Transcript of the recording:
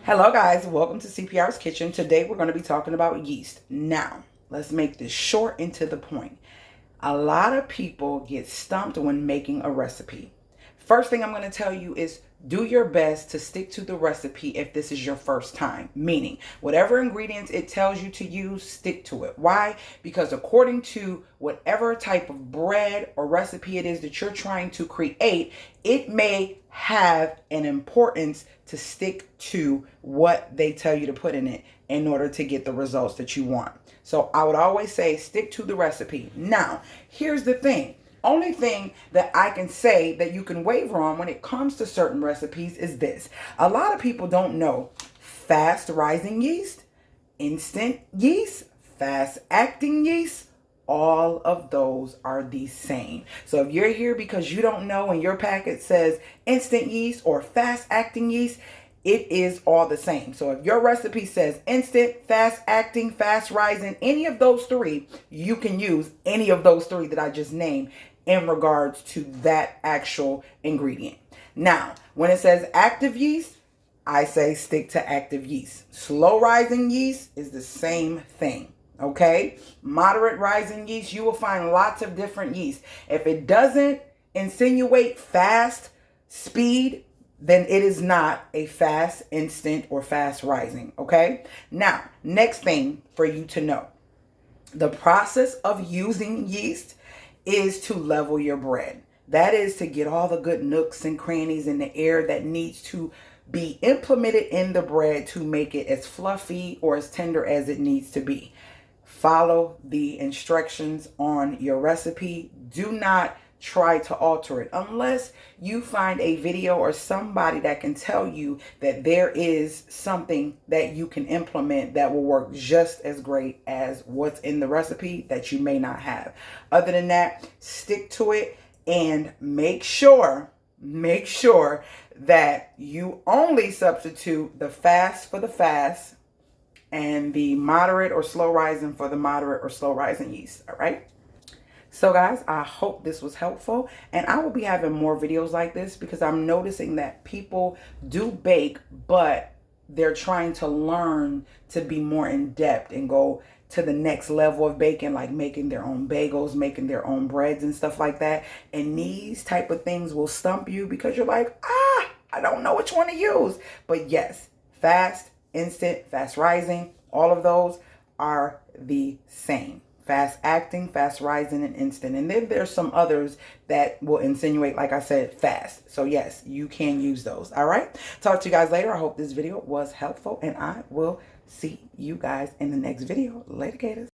Hello guys, welcome to CPR's Kitchen. Today we're going to be talking about yeast. Now, let's make this short and to the point. A lot of people get stumped when making a recipe. First thing I'm going to tell you is do your best to stick to the recipe if this is your first time. Meaning, whatever ingredients it tells you to use, stick to it. Why? Because according to whatever type of bread or recipe it is that you're trying to create, it may have an importance to stick to what they tell you to put in it in order to get the results that you want. So I would always say stick to the recipe. Now, here's the thing. Only thing that I can say that you can waver on when it comes to certain recipes is this. A lot of people don't know fast rising yeast, instant yeast, fast acting yeast. All of those are the same. So if you're here because you don't know and your packet says instant yeast or fast acting yeast, it is all the same. So if your recipe says instant, fast acting, fast rising, any of those three, you can use any of those three that I just named in regards to that actual ingredient. Now, when it says active yeast, I say stick to active yeast. Slow rising yeast is the same thing. Okay, moderate rising yeast, you will find lots of different yeast. If it doesn't insinuate fast speed, then it is not a fast, instant, or fast rising. Okay, now, next thing for you to know, the process of using yeast is to level your bread. That is to get all the good nooks and crannies in the air that needs to be implemented in the bread to make it as fluffy or as tender as it needs to be. Follow the instructions on your recipe. Do not try to alter it unless you find a video or somebody that can tell you that there is something that you can implement that will work just as great as what's in the recipe that you may not have. Other than that, stick to it and make sure that you only substitute the fast for the fast and the moderate or slow rising for the moderate or slow rising yeast. All right. So guys, I hope this was helpful, and I will be having more videos like this because I'm noticing that people do bake, but they're trying to learn to be more in depth and go to the next level of baking, like making their own bagels, making their own breads and stuff like that. And these type of things will stump you because you're like, I don't know which one to use. But yes, fast, instant, fast rising, all of those are the same. Fast acting, fast rising, and instant. And then there's some others that will insinuate, like I said, fast. So yes, you can use those. All right. Talk to you guys later. I hope this video was helpful, and I will see you guys in the next video. Later, gators.